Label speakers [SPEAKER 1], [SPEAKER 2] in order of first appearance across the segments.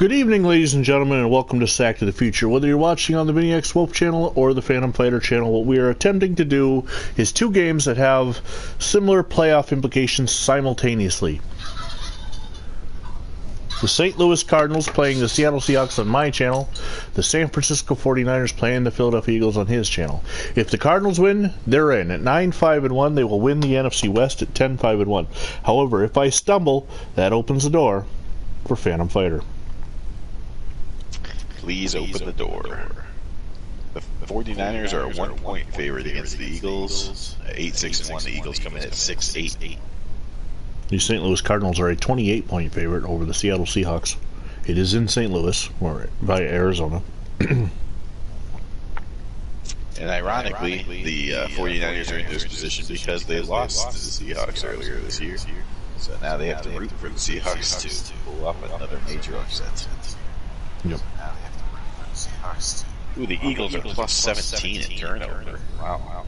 [SPEAKER 1] Good evening, ladies and gentlemen, and welcome to Sack to the Future. Whether you're watching on the VinnyXWolf channel or the Phantom Fighter channel, what we are attempting to do is two games that have similar playoff implications simultaneously. The St. Louis Cardinals playing the Seattle Seahawks on my channel, the San Francisco 49ers playing the Philadelphia Eagles on his channel. If the Cardinals win, they're in. At 9-5-1, they will win the NFC West at 10-5-1. However, if I stumble, that opens the door for Phantom Fighter.
[SPEAKER 2] Please open the door. The 49ers are a 1-point favorite against the Eagles. 8-6-1. The Eagles come in at 6-8.
[SPEAKER 1] The St. Louis Cardinals are a 28-point favorite over the Seattle Seahawks. It is in St. Louis, or via Arizona.
[SPEAKER 2] And ironically, the 49ers are in this position because they lost to the Seahawks earlier this year. So now they have to root for the Seahawks to pull off another major upset.
[SPEAKER 1] Yep.
[SPEAKER 2] Ooh, the Eagles are plus 17 in turnover. Wow.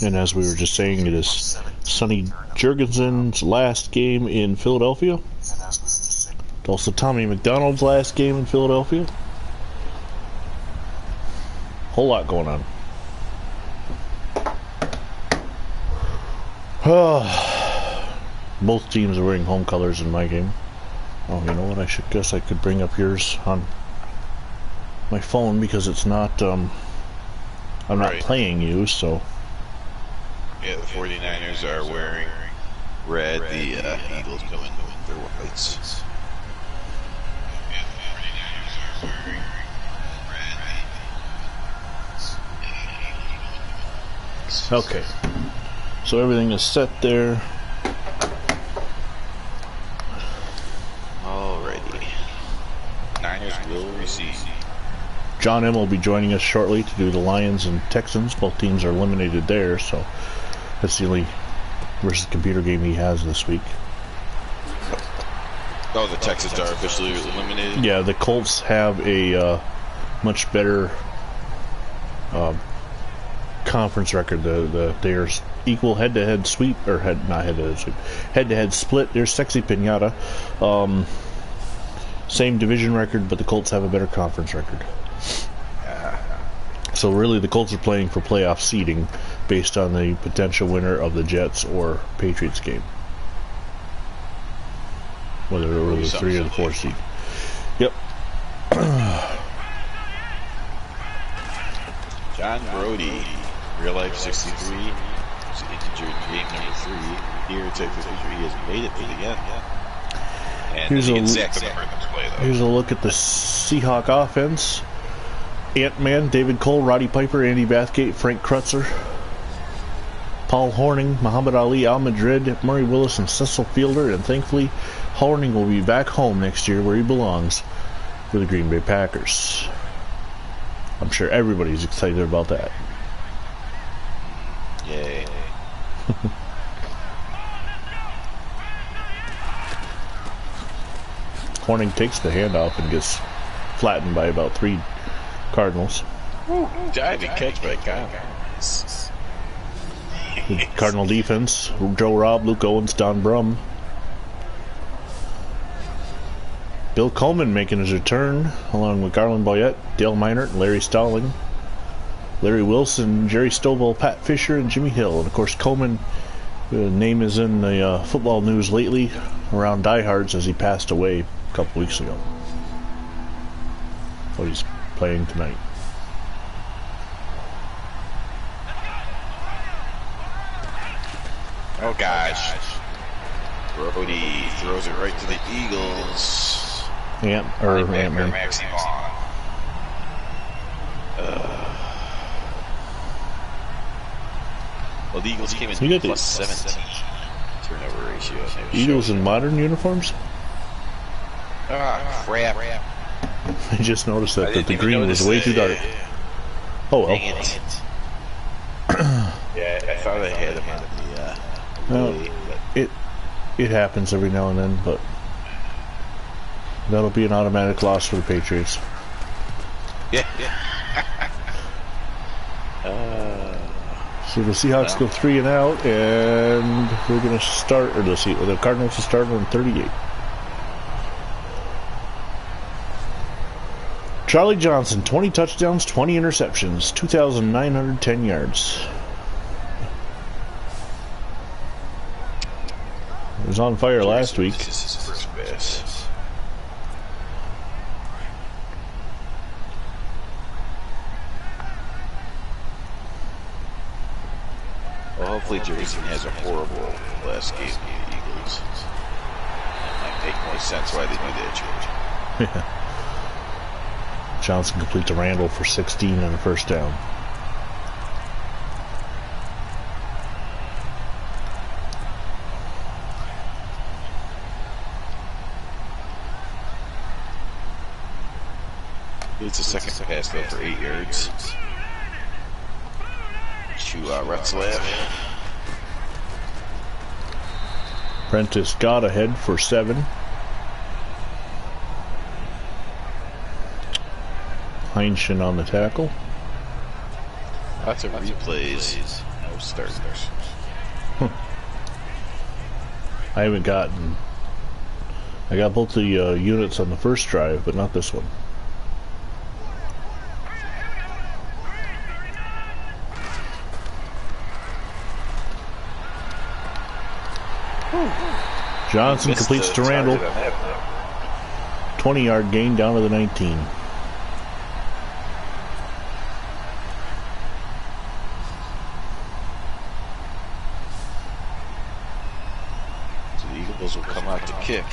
[SPEAKER 1] And as we were just saying, it is Sonny Jurgensen's last game in Philadelphia. It's also Tommy McDonald's last game in Philadelphia. Whole lot going on. Both teams are wearing home colors in my game. Oh, you know what? I guess I could bring up yours on my phone because it's not. I'm not playing you, so.
[SPEAKER 2] Yeah, the 49ers are wearing red. The Eagles come in with their whites.
[SPEAKER 1] Okay. So everything is set there.
[SPEAKER 2] Alrighty. Niners will receive.
[SPEAKER 1] John M will be joining us shortly to do the Lions and Texans. Both teams are eliminated there, so that's the only versus computer game he has this week.
[SPEAKER 2] Oh, the Texans are officially eliminated?
[SPEAKER 1] Yeah, the Colts have a much better conference record. There's equal head-to-head sweep, or not head-to-head sweep, head-to-head split. There's Sexy Pinata. Same division record, but the Colts have a better conference record. So really the Colts are playing for playoff seeding based on the potential winner of the Jets or Patriots game. Whether it were the 3 or the 4 seed. Yep.
[SPEAKER 2] John Brody, real life 63, was injured game number 3. Here at Texas History, he has made it to the end. And
[SPEAKER 1] here's a look at the Seahawk offense. Ant-Man, David Cole, Roddy Piper, Andy Bathgate, Frank Krutzer, Paul Horning, Muhammad Ali, Al Madrid, Murray Willis, and Cecil Fielder. And thankfully, Horning will be back home next year where he belongs for the Green Bay Packers. I'm sure everybody's excited about that.
[SPEAKER 2] Yay.
[SPEAKER 1] Horning takes the handoff and gets flattened by about 3 Cardinals.
[SPEAKER 2] Diving catch by Kyle.
[SPEAKER 1] The Cardinal defense, Joe Robb, Luke Owens, Don Brum. Bill Coleman making his return, along with Garland Boyette, Dale Minert, Larry Stowling, Larry Wilson, Jerry Stovall, Pat Fisher, and Jimmy Hill. And of course, Coleman, name is in the football news lately around diehards as he passed away a couple weeks ago. But he's playing tonight.
[SPEAKER 2] Oh gosh. Brody throws it right to the Eagles.
[SPEAKER 1] Ant-Man.
[SPEAKER 2] Well, the Eagles came in plus 17 turnover ratio.
[SPEAKER 1] Eagles in modern uniforms?
[SPEAKER 2] Ah, crap.
[SPEAKER 1] I just noticed that the green was way too dark. Oh well.
[SPEAKER 2] Dang it. Yeah, I thought I had him on the
[SPEAKER 1] It happens every now and then, but that'll be an automatic loss for the Patriots.
[SPEAKER 2] Yeah.
[SPEAKER 1] So the Seahawks go 3 and out, and we're going to start, or the Cardinals will start on 38. Charlie Johnson, 20 touchdowns, 20 interceptions, 2,910 yards. He was on fire last week.
[SPEAKER 2] This is his first pass. Well, hopefully Jefferson has a horrible last game with the Eagles. That might make more sense why they do that, George.
[SPEAKER 1] Yeah. Johnson complete to Randall for 16 and a first down.
[SPEAKER 2] It's a second pass though for 8 yards. To Retzlaff.
[SPEAKER 1] Prentice got ahead for 7. Heinschen on the tackle.
[SPEAKER 2] Lots of replays. No starters.
[SPEAKER 1] I haven't gotten... I got both the units on the first drive, but not this one. Johnson completes to Randall. 20-yard gain down to the 19.
[SPEAKER 2] So the Eagles will come out to kick.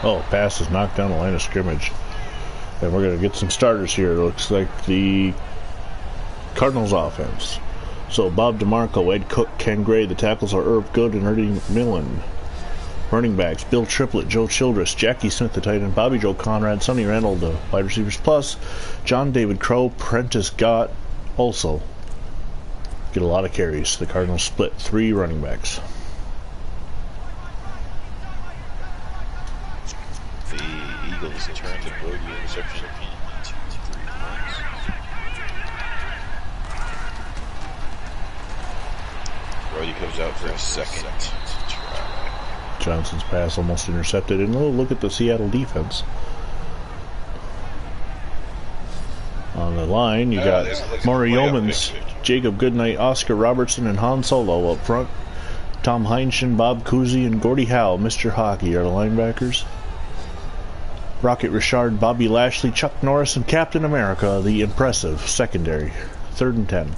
[SPEAKER 1] Oh, pass is knocked down the line of scrimmage. And we're going to get some starters here. It looks like the Cardinals offense. So Bob DeMarco, Ed Cook, Ken Gray. The tackles are Irv Good and Ernie McMillan. Running backs, Bill Triplett, Joe Childress, Jackie Smith, the tight end, Bobby Joe Conrad, Sonny Randall, the wide receivers, plus John David Crow, Prentice Gott also get a lot of carries. The Cardinals split 3 running backs.
[SPEAKER 2] The Eagles turn the Brody interception. 2, 3 points. Brody comes out for a second try.
[SPEAKER 1] Johnson's pass almost intercepted. And look at the Seattle defense. On the line, you got Maury Yeomans, Jacob Goodnight, Oscar Robertson, and Han Solo up front. Tom Heinschen, Bob Cousy, and Gordie Howe, Mr. Hockey, are the linebackers. Rocket Richard, Bobby Lashley, Chuck Norris, and Captain America, the impressive secondary. 3rd and 10.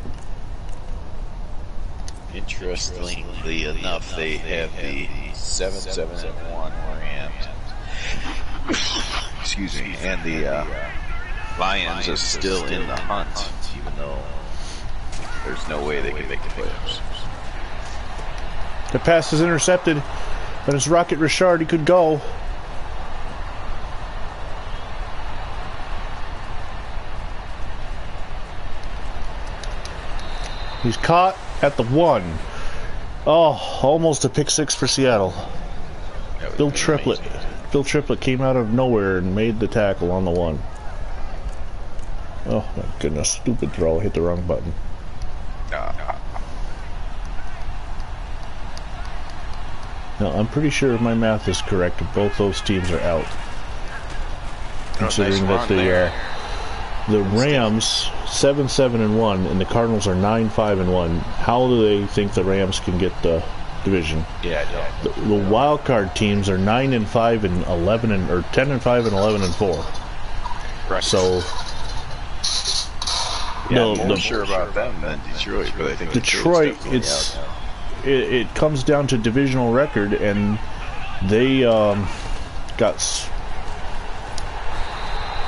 [SPEAKER 2] Interestingly enough, they have the 7-7-1 Rams. Excuse me, and the Lions are still in the hunt, even though there's no way they can make the playoffs.
[SPEAKER 1] The pass is intercepted, but it's Rocket Richard. He could go. He's caught at the 1. Oh, almost a pick 6 for Seattle. Bill Triplett. Bill Triplett came out of nowhere and made the tackle on the 1. Oh my goodness, stupid throw. Hit the wrong button. Now, I'm pretty sure if my math is correct, both those teams are out. Considering that the Rams 7-7-1 and the Cardinals are 9-5-1. How do they think the Rams can get the division?
[SPEAKER 2] Yeah, I don't.
[SPEAKER 1] The wild card teams are 9-5 and 11 and or 10-5 and 11 and 4.
[SPEAKER 2] Right.
[SPEAKER 1] So
[SPEAKER 2] yeah, I'm more sure about them than Detroit, but I think
[SPEAKER 1] Detroit, it comes down to divisional record, and they got.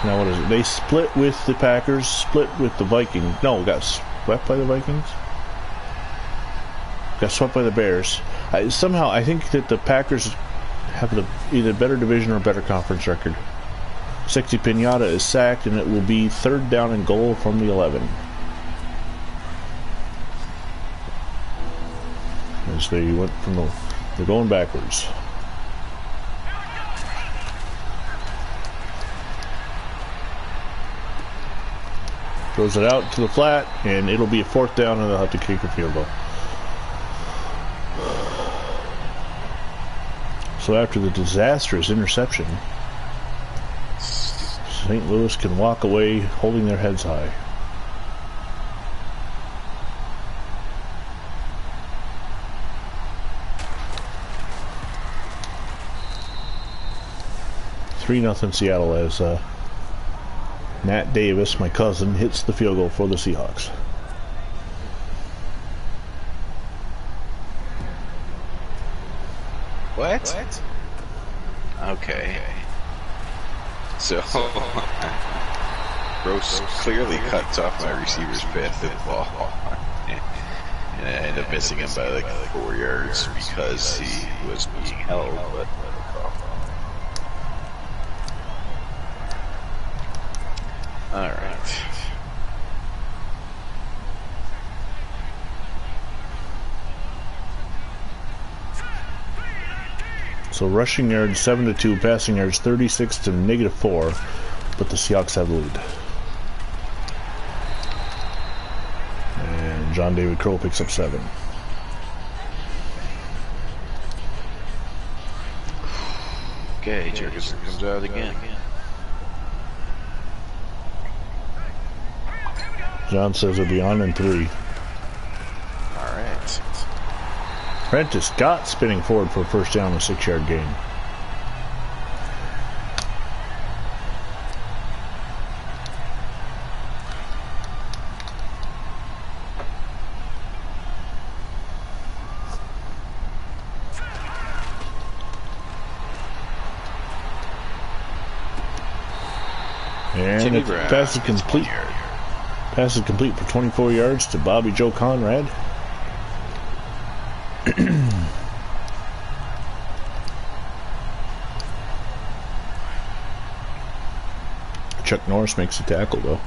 [SPEAKER 1] Now what is it? They split with the Packers, split with the Vikings. No, got swept by the Vikings. Got swept by the Bears. Somehow, I think that the Packers have either better division or better conference record. Sexy Pinata is sacked, and it will be 3rd down and goal from the 11. As they went from they're going backwards. Throws it out to the flat, and it'll be a 4th down, and they'll have to kick a field goal. So after the disastrous interception, St. Louis can walk away holding their heads high. (3-0) Seattle as Matt Davis, my cousin, hits the field goal for the Seahawks.
[SPEAKER 2] What? Okay. So, Gross clearly cuts off my receiver's path to the ball. And I end up missing him by like 4 yards because he was being held, but alright.
[SPEAKER 1] So rushing yards 7-2, passing yards 36 to -4, but the Seahawks have the lead. And John David Crow picks up 7.
[SPEAKER 2] Okay, Jurgensen comes out again.
[SPEAKER 1] John says it'll be on in 3.
[SPEAKER 2] Alright.
[SPEAKER 1] Prentice Scott spinning forward for a first down and a 6-yard gain. And the pass is complete. Pass is complete for 24 yards to Bobby Joe Conrad. Chuck Norris makes the tackle, though.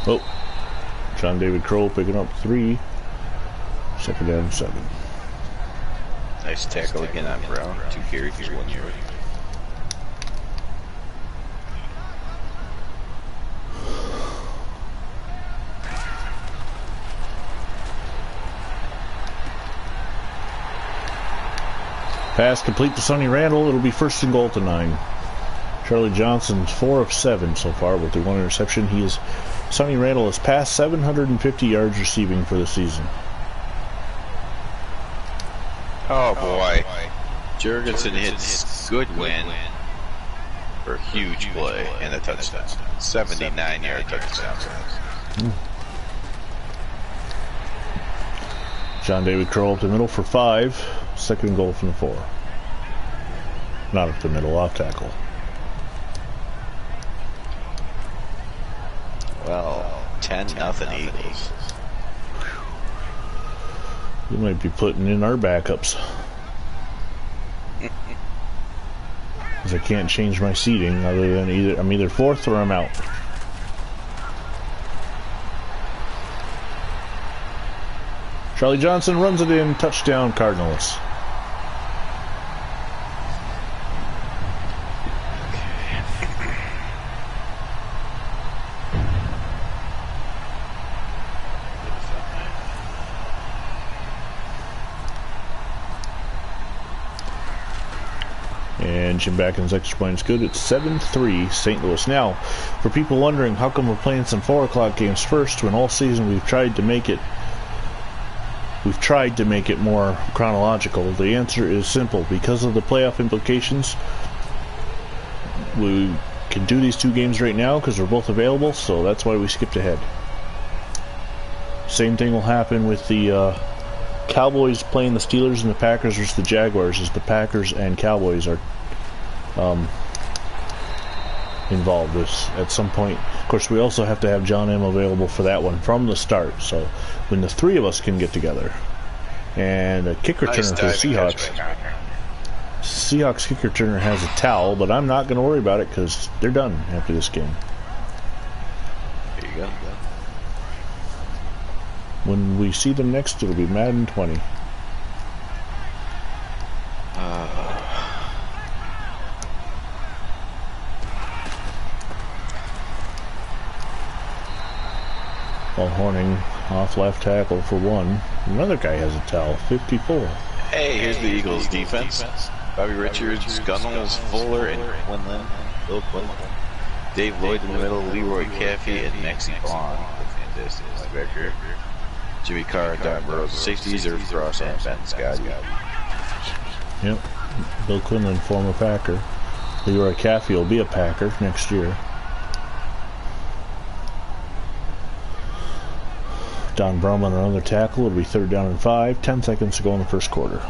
[SPEAKER 1] Oh, John David Crow picking up 3. 2nd down, 7.
[SPEAKER 2] Nice tackle again on Brown. 2 carries, 1 yard.
[SPEAKER 1] Pass complete to Sonny Randall. It'll be 1st and goal to 9. Charlie Johnson's 4 of 7 so far with the 1 interception. Sonny Randall has passed 750 yards receiving for the season.
[SPEAKER 2] Oh boy. Jurgensen hits Goodwin for a huge play and a touchdown. 79-yard touchdown.
[SPEAKER 1] John David Crow up the middle for 5. 2nd and goal from the 4. Not up the middle, off tackle.
[SPEAKER 2] Well, 10-0 Eagles.
[SPEAKER 1] We might be putting in our backups. Because I can't change my seating other than I'm either 4th or I'm out. Charlie Johnson runs it in, touchdown Cardinals. And Jim Backen's extra point is good. It's 7-3 St. Louis. Now, for people wondering how come we're playing some 4 o'clock games first when all season we've tried to make it more chronological, the answer is simple. Because of the playoff implications, we can do these 2 games right now because they're both available, so that's why we skipped ahead. Same thing will happen with the Cowboys playing the Steelers and the Packers versus the Jaguars, as the Packers and Cowboys are involved at some point. Of course, we also have to have John M. available for that one from the start, so when the 3 of us can get together. And a kick returner for the Seahawks. Seahawks kick returner has a towel, but I'm not going to worry about it because they're done after this game.
[SPEAKER 2] There you go.
[SPEAKER 1] When we see them next, it'll be Madden 20. Paul Horning off left tackle for 1. Another guy has a towel, 54.
[SPEAKER 2] Hey, here's the Eagles defense. Bobby Richards, Gunnels, Fuller, and Quinlan. Bill Quinlan. Dave Lloyd in the middle, Leroy Caffey, and Maxie Bond, the fantastic linebacker. Jimmy Carr, Don Burrows, the safeties, Irv Frost, and Ben Scotty.
[SPEAKER 1] Yep. Bill Quinlan, former Packer. Leroy Caffey will be a Packer next year. Don Brumman, another tackle. It'll be 3rd down and 5. 10 seconds to go in the first quarter.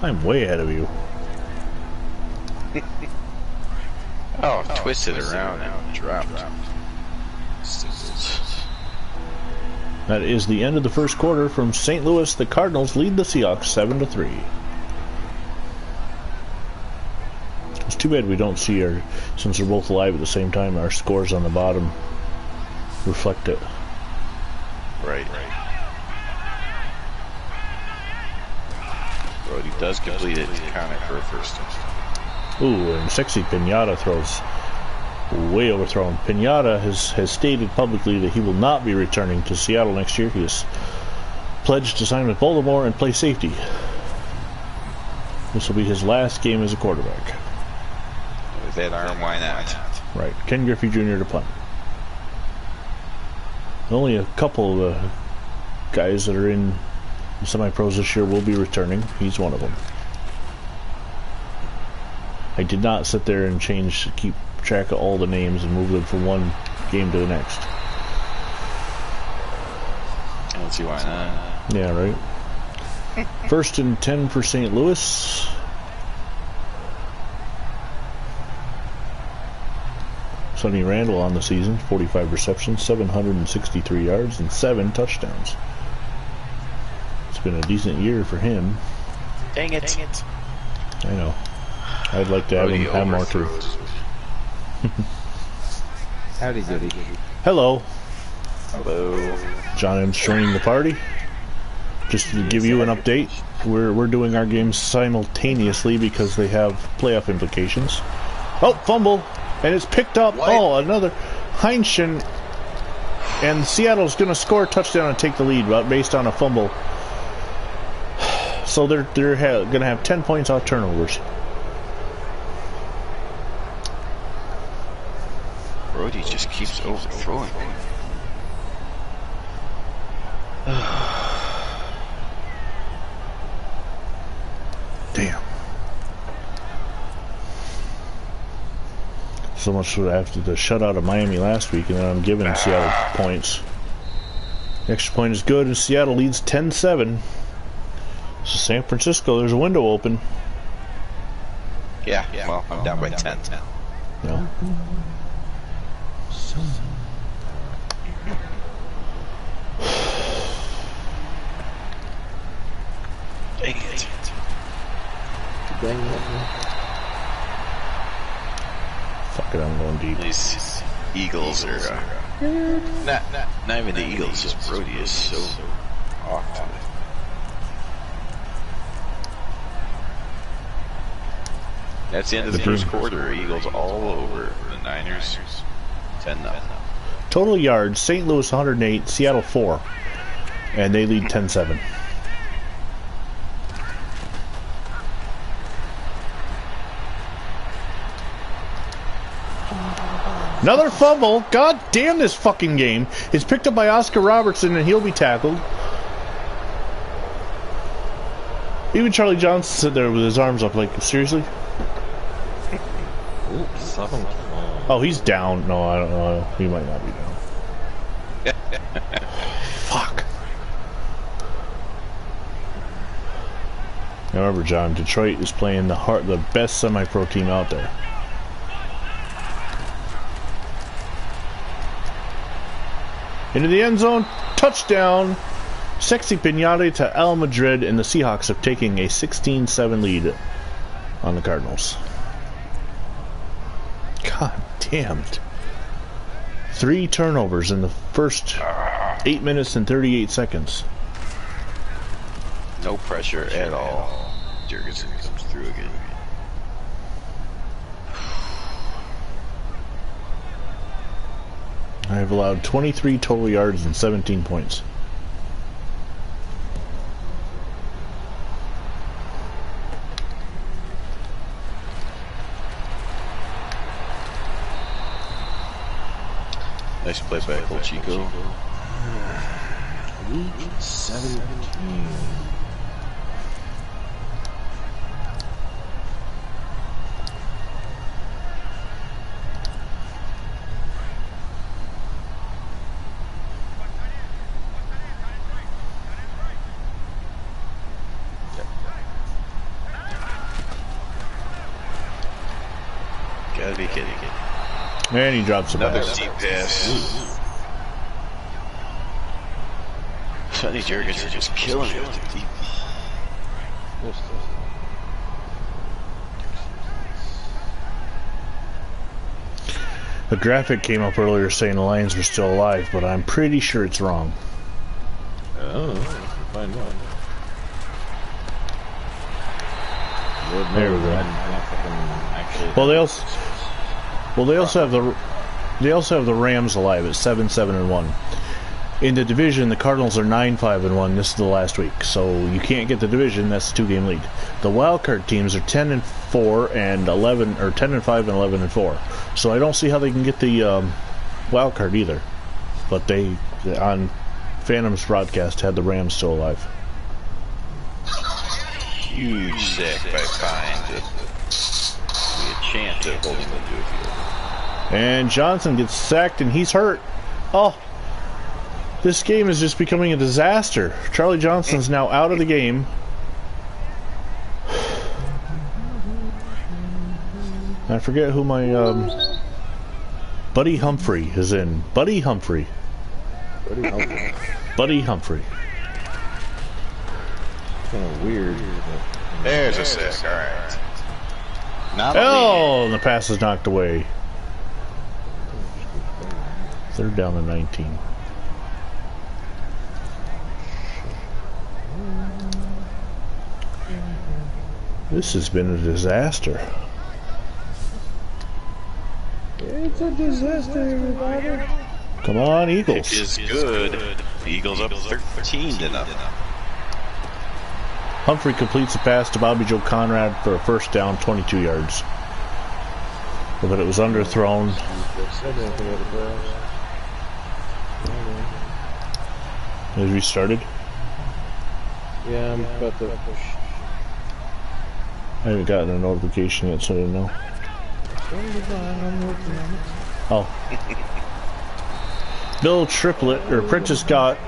[SPEAKER 1] I'm way ahead of you.
[SPEAKER 2] Oh, twisted around and dropped.
[SPEAKER 1] That is the end of the first quarter from St. Louis. The Cardinals lead the Seahawks 7-3. It's too bad we don't see our, since they're both live at the same time, our scores on the bottom reflect it.
[SPEAKER 2] Right. Brody does complete it to count it for a first touchdown.
[SPEAKER 1] Ooh, and Sexy Pinata throws way overthrown. Pinata has stated publicly that he will not be returning to Seattle next year. He has pledged to sign with Baltimore and play safety. This will be his last game as a quarterback.
[SPEAKER 2] With that arm, why not?
[SPEAKER 1] Right. Ken Griffey Jr. to punt. Only a couple of the guys that are in the semi-pros this year will be returning. He's one of them. I did not sit there and keep track of all the names and move them from one game to the next.
[SPEAKER 2] I don't see why not.
[SPEAKER 1] Yeah, right. 1st and 10 for St. Louis. Sonny Randall on the season, 45 receptions, 763 yards, and 7 touchdowns. It's been a decent year for him.
[SPEAKER 2] Dang it.
[SPEAKER 1] I know. I'd like to have him have more too.
[SPEAKER 3] Howdy doody.
[SPEAKER 1] Hello.
[SPEAKER 2] Hello.
[SPEAKER 1] John M's joining the party. Just to give you an update, we're doing our games simultaneously because they have playoff implications. Oh, fumble! And it's picked up.
[SPEAKER 2] What?
[SPEAKER 1] Oh, another Heinchen. And Seattle's going to score a touchdown and take the lead based on a fumble. So they're going to have 10 points off turnovers.
[SPEAKER 2] Brody just keeps overthrowing.
[SPEAKER 1] Damn. So much for after the shutout of Miami last week, and then I'm giving Seattle points. The extra point is good, and Seattle leads 10-7. So San Francisco, there's a window open.
[SPEAKER 2] Yeah, well, I'm down by 10.
[SPEAKER 1] No.
[SPEAKER 2] Dang it.
[SPEAKER 1] Fuck it, I'm going deep.
[SPEAKER 2] These Eagles are not even the Eagles, just Brody is so off today. That's the end of the first quarter. Eagles all over the Niners. 10-0.
[SPEAKER 1] Total yards, St. Louis 108, Seattle 4. And they lead 10-7. Another fumble. God damn this fucking game. It's picked up by Oscar Robertson and he'll be tackled. Even Charlie Johnson sat there with his arms up like, seriously?
[SPEAKER 3] Oops.
[SPEAKER 1] Oh, he's down. No, I don't know. He might not be down. Fuck. Now remember, John, Detroit is playing the best semi-pro team out there. Into the end zone, touchdown. Sexy Pinata to Al Madrid, and the Seahawks are taking a 16-7 lead on the Cardinals. God damn it. 3 turnovers in the first 8 minutes and 38 seconds.
[SPEAKER 2] No pressure at all. Jurgensen comes through again.
[SPEAKER 1] I have allowed 23 total yards and 17 points.
[SPEAKER 2] Nice play by Cole Chico.
[SPEAKER 3] Week 17.
[SPEAKER 2] Gotta be kidding.
[SPEAKER 1] And he drops a
[SPEAKER 2] Another
[SPEAKER 1] pass.
[SPEAKER 2] deep pass. Sonny Jurgens are just killing it with the deep.
[SPEAKER 1] A graphic came up earlier saying the Lions were still alive, but I'm pretty sure it's wrong.
[SPEAKER 3] Oh, find one.
[SPEAKER 1] There we go. Well, they also have the Rams alive at 7-7-1. In the division, the Cardinals are 9-5-1. This is the last week, so you can't get the division. That's a 2-game lead. The wildcard teams are 10-4 and 11, or 10-5 and 11-4. So I don't see how they can get the wildcard either. But they on Phantom's broadcast had the Rams still alive.
[SPEAKER 2] Huge sack by Pine to be a chance of holding them to a field.
[SPEAKER 1] And Johnson gets sacked and he's hurt. Oh, this game is just becoming a disaster. Charlie Johnson's now out of the game. I forget who my Buddy Humphrey is in. Buddy Humphrey. Buddy Humphrey.
[SPEAKER 3] Kind of weird.
[SPEAKER 2] There's a sack. All right. Not
[SPEAKER 1] Oh, and the pass is knocked away. 3rd down and 19. This has been a disaster.
[SPEAKER 3] It's a disaster, everybody.
[SPEAKER 1] Come on, Eagles.
[SPEAKER 2] It is good. Eagles up 13-0.
[SPEAKER 1] Humphrey completes the pass to Bobby Joe Conrad for a first down, 22 yards. But it was underthrown. Has restarted?
[SPEAKER 3] Yeah, I'm about to.
[SPEAKER 1] I haven't gotten a notification yet, so I don't know. Oh. Bill Triplett, or Prentice Scott.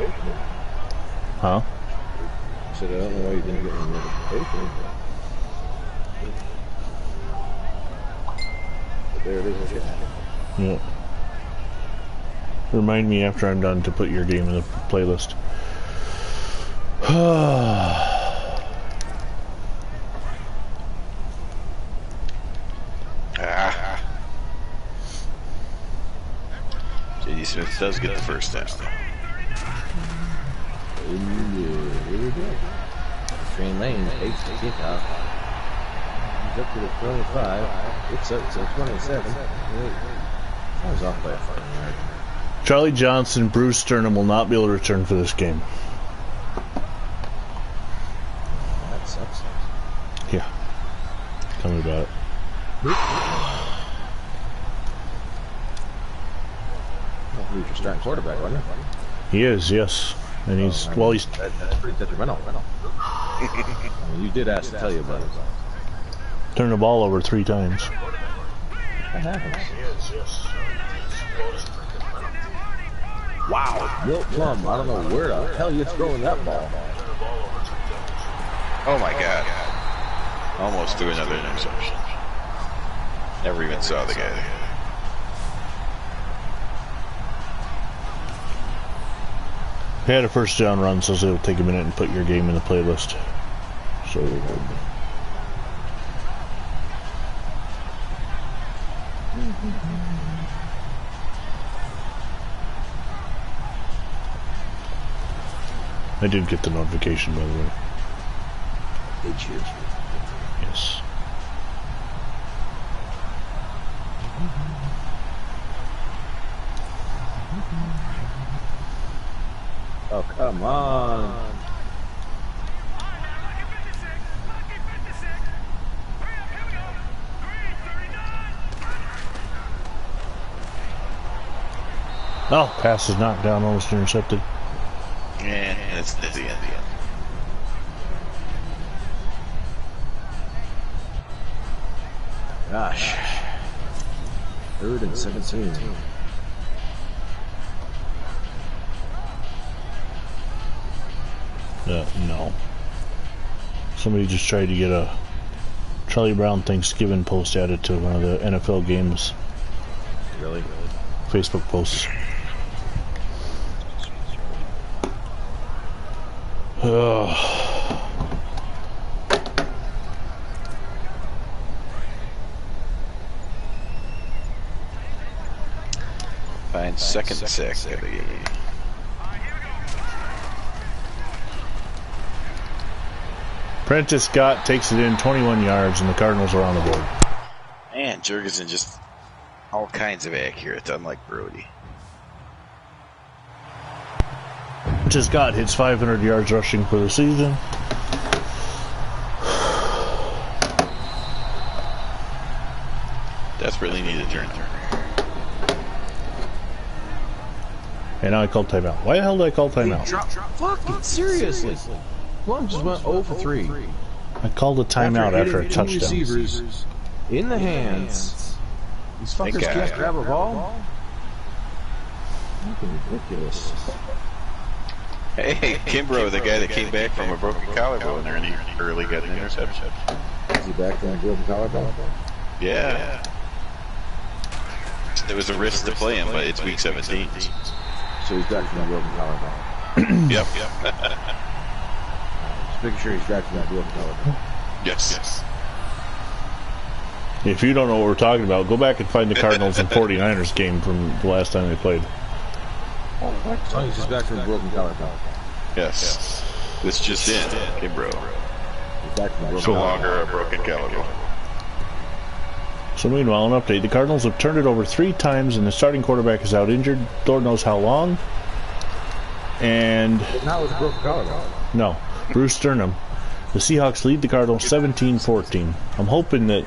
[SPEAKER 1] Huh?
[SPEAKER 3] I said, I don't know why you didn't get a notification. But there it is again.
[SPEAKER 1] Yeah. Remind me after I'm done to put your game in the playlist.
[SPEAKER 2] J.D. Smith does get the first down.
[SPEAKER 3] Here we go. Train Lane takes the kickoff. He's up to the 25. It's up to 27. I was off by a fucking yard.
[SPEAKER 1] Charlie Johnson, Bruce Sternum will not be able to return for this game.
[SPEAKER 3] That sucks.
[SPEAKER 1] Yeah. Tell me about it.
[SPEAKER 3] Well, he was your starting quarterback, wasn't he?
[SPEAKER 1] He is, yes. And he's, well, he's...
[SPEAKER 3] That's pretty detrimental. I mean, you did ask to tell you about it.
[SPEAKER 1] turned the ball over 3 times.
[SPEAKER 3] That happens. Wow. Milt Plum, I don't know where the hell you're throwing that ball.
[SPEAKER 2] Oh my God. Almost threw another interception. Never even saw the guy.
[SPEAKER 1] He had a first down run, so it'll take a minute and put your game in the playlist. So I did get the notification, by the way.
[SPEAKER 3] Did you?
[SPEAKER 1] Yes.
[SPEAKER 3] Oh, come on.
[SPEAKER 1] Oh, pass is knocked down, almost intercepted.
[SPEAKER 2] Yeah, that's the end.
[SPEAKER 3] Gosh. 3rd and 17.
[SPEAKER 1] No. Somebody just tried to get a Charlie Brown Thanksgiving post added to one of the NFL games.
[SPEAKER 3] Really?
[SPEAKER 1] Facebook posts.
[SPEAKER 2] Fine, second sack of the game.
[SPEAKER 1] Prentice Scott takes it in 21 yards, and the Cardinals are on the board.
[SPEAKER 2] Man, Jurgensen just all kinds of accurate, unlike Brody.
[SPEAKER 1] Prentice Scott hits 500 yards rushing for the season.
[SPEAKER 2] Desperately needed a turn.
[SPEAKER 1] And now I called timeout. Why the hell did I call timeout?
[SPEAKER 3] Fucking seriously. Plum just went 0 for 3.
[SPEAKER 1] I called a timeout after a touchdown.
[SPEAKER 3] Receivers in the hands. These fuckers can't grab a ball? Fucking ridiculous.
[SPEAKER 2] Hey, Kimbrough, the guy that came back from a broken collarbone there, and he early got an interception.
[SPEAKER 3] Is he back from a broken collarbone?
[SPEAKER 2] Yeah. There was a risk to play him, but it's week 17.
[SPEAKER 3] So he's back from a broken collarbone.
[SPEAKER 2] Yep.
[SPEAKER 3] Just making sure he's back from that broken collarbone.
[SPEAKER 2] Yes.
[SPEAKER 1] If you don't know what we're talking about, go back and find the Cardinals and 49ers game from the last time they played.
[SPEAKER 3] Oh, he's just back from a broken collarbone.
[SPEAKER 2] Yes. This just in, Kimbrough.
[SPEAKER 3] He's back from a broken
[SPEAKER 2] No longer a broken collarbone.
[SPEAKER 1] So meanwhile, an update. The Cardinals have turned it over 3 times, and the starting quarterback is out injured. Lord knows how long. And...
[SPEAKER 3] Now it's a broken collarbone.
[SPEAKER 1] No. Bruce Sternum. The Seahawks lead the Cardinals 17-14. I'm hoping that...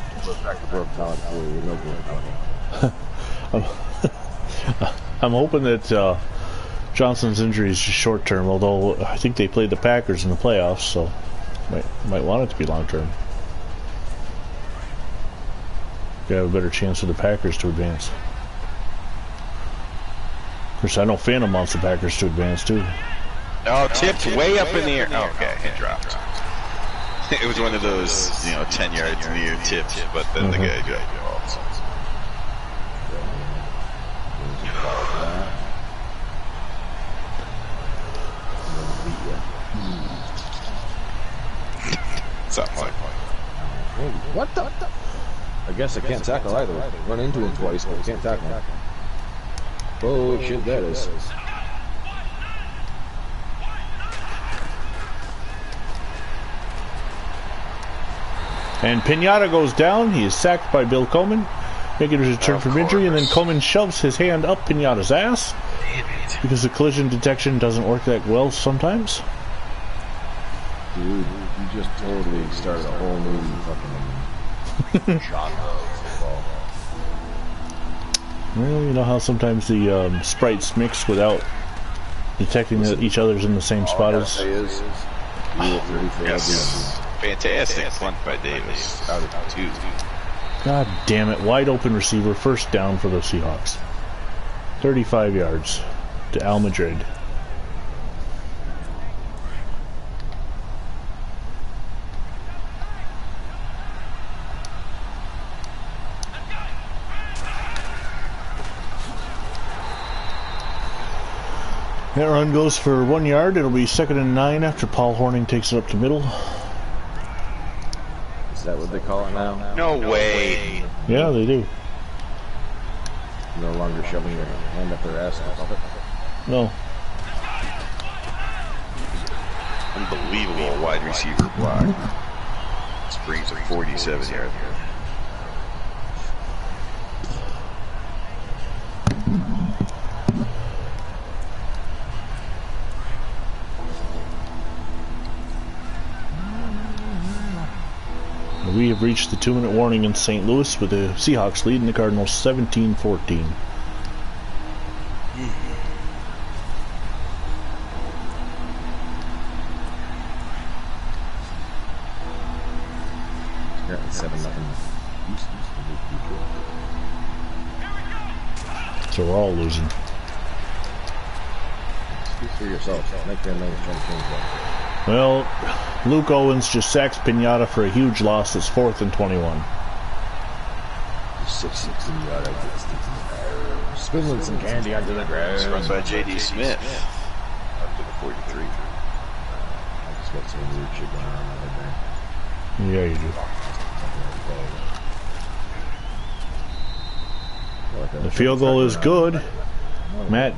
[SPEAKER 1] I'm hoping that Johnson's injury is just short term, although I think they played the Packers in the playoffs, so might want it to be long term. You have a better chance for the Packers to advance. Of course, I know Phantom wants the Packers to advance too.
[SPEAKER 2] Oh, tipped way up in the air. Oh, okay, it dropped. It was one of those, 10 yards in the air tips, but then the guy got it off. Something like that.
[SPEAKER 3] What the? I guess I can't tackle either. Run into him twice, but I can't tackle him. Oh shit, that is.
[SPEAKER 1] And Pinata goes down. He is sacked by Bill Coleman, making his return from injury, and then Coleman shoves his hand up Pinata's ass because the collision detection doesn't work that well sometimes.
[SPEAKER 3] Dude, you just totally started a whole new fucking genre of football.
[SPEAKER 1] Well, you know how sometimes the sprites mix without detecting that each other's in the same spot as...
[SPEAKER 2] Yes. Fantastic punt by Davis. Out of 2.
[SPEAKER 1] God damn it. Wide open receiver. First down for the Seahawks. 35 yards to Al Madrid. That run goes for 1 yard. It'll be 2nd and 9 after Paul Hornung takes it up to middle.
[SPEAKER 3] Is that what they call it now?
[SPEAKER 2] No way.
[SPEAKER 1] Yeah, they do.
[SPEAKER 3] No longer shoving your hand up their ass.
[SPEAKER 1] No.
[SPEAKER 2] Unbelievable wide receiver block. This brings a 47 yard.
[SPEAKER 1] have reached the 2-minute warning in St. Louis with the Seahawks leading the Cardinals 17-14. So we're all losing.
[SPEAKER 3] Speak for yourself. Make their names trying to change that.
[SPEAKER 1] Well, Luke Owens just sacks Pinata for a huge loss. It's 4th and 21.
[SPEAKER 3] 6 Pinata gets spilling some candy onto the ground.
[SPEAKER 2] It's run by J.D. Smith. Up to the 43.
[SPEAKER 3] I just got some weird shit going on right there.
[SPEAKER 1] Yeah, you do. The field goal is good. Matt.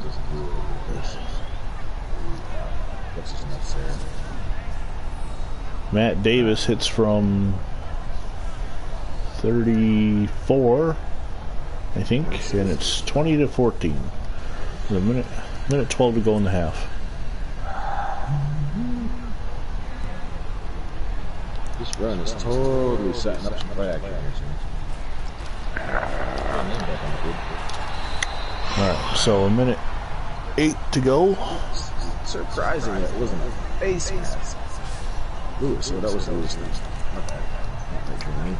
[SPEAKER 1] Matt Davis hits from 34, I think, and it's 20-14. A minute 12 to go in the half.
[SPEAKER 3] This run is totally setting up some play action.
[SPEAKER 1] Alright, so a minute 8 to go.
[SPEAKER 3] Surprising that it wasn't a face mask. Lewis, so that was Lewis. Not bad. Not like your name.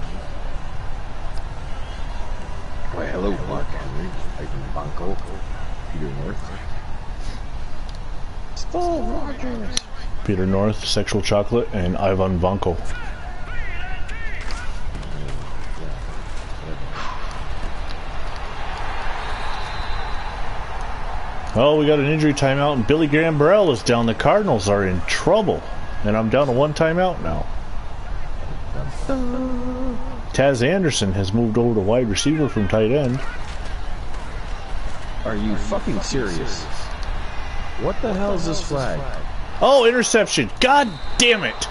[SPEAKER 3] Why, hello, Mark Henry. Ivan Banco. Peter North. Steve Rogers.
[SPEAKER 1] Peter North, Sexual Chocolate, and Ivan Vanko. Well, we got an injury timeout, and Billy Graham Burrell is down. The Cardinals are in trouble, and I'm down to 1 timeout now. Taz Anderson has moved over to wide receiver from tight end.
[SPEAKER 3] Are you fucking serious? What the hell is this flag?
[SPEAKER 1] Oh, interception. God damn it.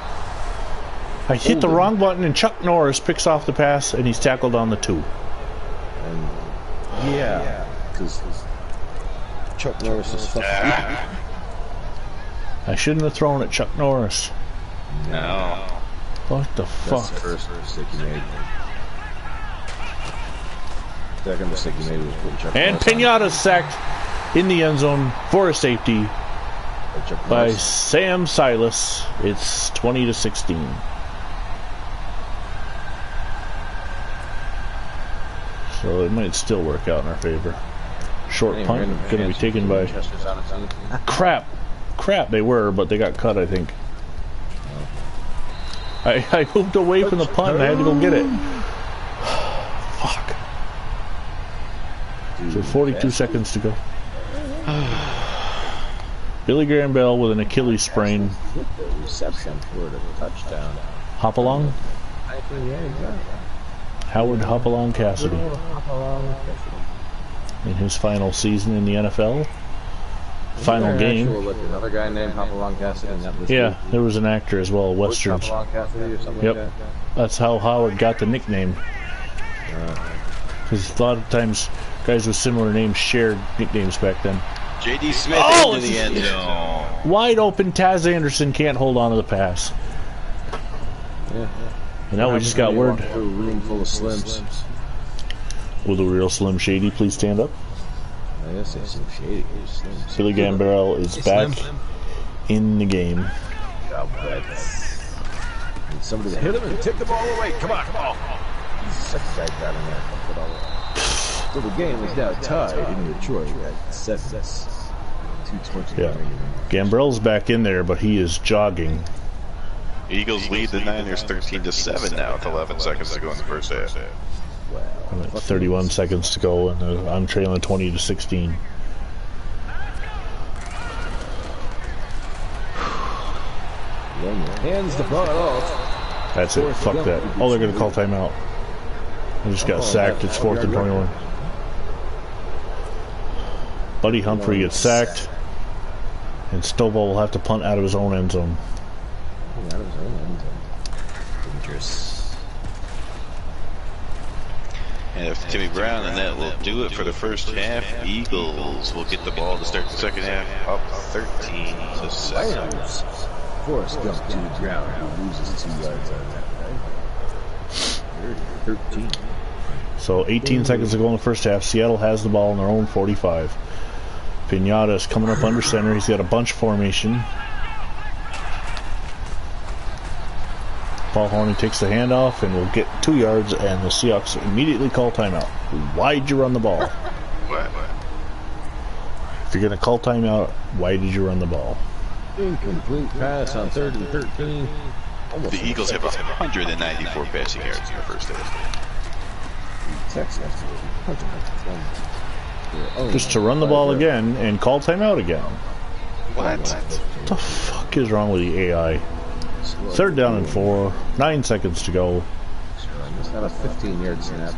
[SPEAKER 1] I hit the wrong button, and Chuck Norris picks off the pass, and he's tackled on the 2.
[SPEAKER 3] And yeah, because Chuck Norris is fucking.
[SPEAKER 1] I shouldn't have thrown at Chuck Norris.
[SPEAKER 2] No.
[SPEAKER 1] What the fuck?
[SPEAKER 3] That's the first mistake you made. Second mistake you made was putting Chuck
[SPEAKER 1] And
[SPEAKER 3] Norris
[SPEAKER 1] Pinata sacked in the end zone for a safety by Sam Silas. It's 20-16. So it might still work out in our favor. Short punt going to be taken by... Crap, they were, but they got cut, I think. I moved away from the punt and I had to go get it. Fuck. So 42 seconds to go. Billy Graham Bell with an Achilles sprain.
[SPEAKER 3] Reception for the touchdown.
[SPEAKER 1] Hopalong? Howard Hopalong Cassidy. In his final season in the NFL. Final game.
[SPEAKER 3] Another guy named Hopalong Cassidy.
[SPEAKER 1] Yeah, there was an actor as well, Westerns. Yep. That's how Howard got the nickname. Because a lot of times guys with similar names shared nicknames back then.
[SPEAKER 2] J.D. Smith into the end zone.
[SPEAKER 1] Wide open, Taz Anderson can't hold on to the pass.
[SPEAKER 3] Yeah.
[SPEAKER 1] And now we just got word.
[SPEAKER 3] A room full of slims.
[SPEAKER 1] Will the real Slim Shady please stand up?
[SPEAKER 3] I guess it's some shady slims.
[SPEAKER 1] Billy Gambarell is back in the game.
[SPEAKER 3] Need somebody to hit him and take the ball away. Come on. He's the second guy down in there. Put it all away. So the game is now tied in Detroit at 7. 2:20.
[SPEAKER 1] Yeah. Gambrell's back in there, but he is jogging.
[SPEAKER 2] Eagles lead the Niners 13-7 now with 11 seconds to go in the first half.
[SPEAKER 1] I'm at 31 seconds to go, and I'm trailing 20-16.
[SPEAKER 3] Hands the ball off.
[SPEAKER 1] That's it. Fuck that. Oh, they're going to call timeout. I just got sacked. It's 4th and 21. Buddy Humphrey gets sacked, and Stovall will have to punt out of his own end zone.
[SPEAKER 3] Dangerous.
[SPEAKER 2] And if Timmy Brown and that will do it for the first half, Eagles will get the ball to start the second half up 13-7.
[SPEAKER 3] Forrest Gump to the ground. He loses 2 yards on that, right? 13.
[SPEAKER 1] So 18 seconds to go in the first half. Seattle has the ball in their own 45. Pinata is coming up under center. He's got a bunch formation. Paul Horning takes the handoff and will get 2 yards, and the Seahawks immediately call timeout. Why'd you run the ball?
[SPEAKER 2] What?
[SPEAKER 1] If you're going to call timeout, why did you run the ball?
[SPEAKER 3] Incomplete pass on 3rd and 13.
[SPEAKER 2] The Eagles have 194 passing yards in the first half.
[SPEAKER 1] Just to run the ball again and call timeout again.
[SPEAKER 2] What?
[SPEAKER 1] What the fuck is wrong with the AI? 3rd down and 4. 9 seconds to go.
[SPEAKER 3] It's not a 15-yard snap.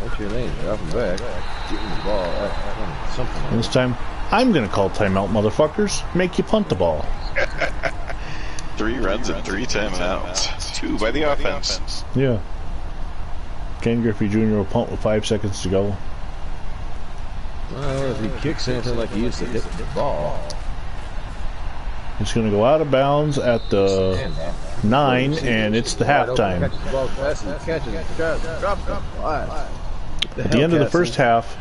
[SPEAKER 3] What's your name? They're up and back. Getting the ball. Something.
[SPEAKER 1] And this time, I'm going to call timeout, motherfuckers. Make you punt the ball.
[SPEAKER 2] 3 runs and 3 timeouts. 2 by the offense.
[SPEAKER 1] Yeah. Ken Griffey Jr. will punt with 5 seconds to go.
[SPEAKER 3] Well, if he kicks anything like he used to hit the ball.
[SPEAKER 1] It's going to go out of bounds at the 9, and it's the halftime. At the end of the first half,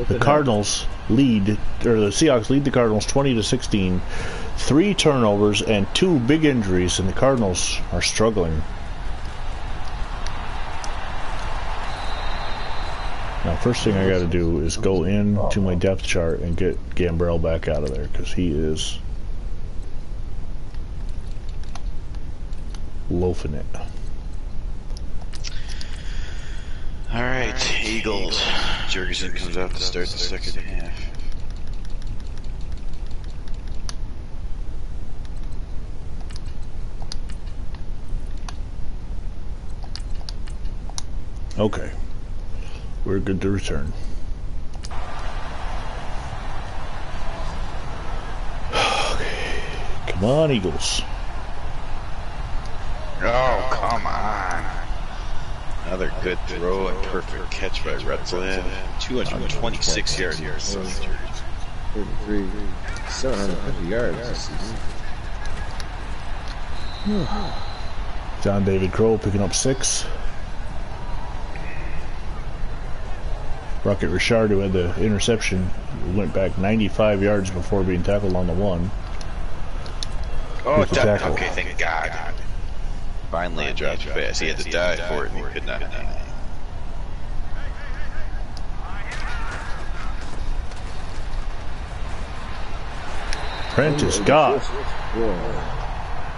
[SPEAKER 1] the Cardinals lead, or the Seahawks lead the Cardinals 20-16. 3 turnovers and 2 big injuries, and the Cardinals are struggling. Now, first thing I got to do is go into my depth chart and get Gambrell back out of there, because he is loafing it.
[SPEAKER 2] All right, Eagles. Jurgensen comes out to start the second half.
[SPEAKER 1] Okay. We're good to return. Okay. Come on, Eagles.
[SPEAKER 2] Oh, come on. Another good throw and perfect catch by Retzlaff. 226 yards.
[SPEAKER 3] 33, 750 yards this season.
[SPEAKER 1] John David Crow picking up 6. Rocket Richard, who had the interception, went back 95 yards before being tackled on the 1.
[SPEAKER 2] Oh, okay, thank God. Finally, it dropped fast. He had to dive for it, and he could not.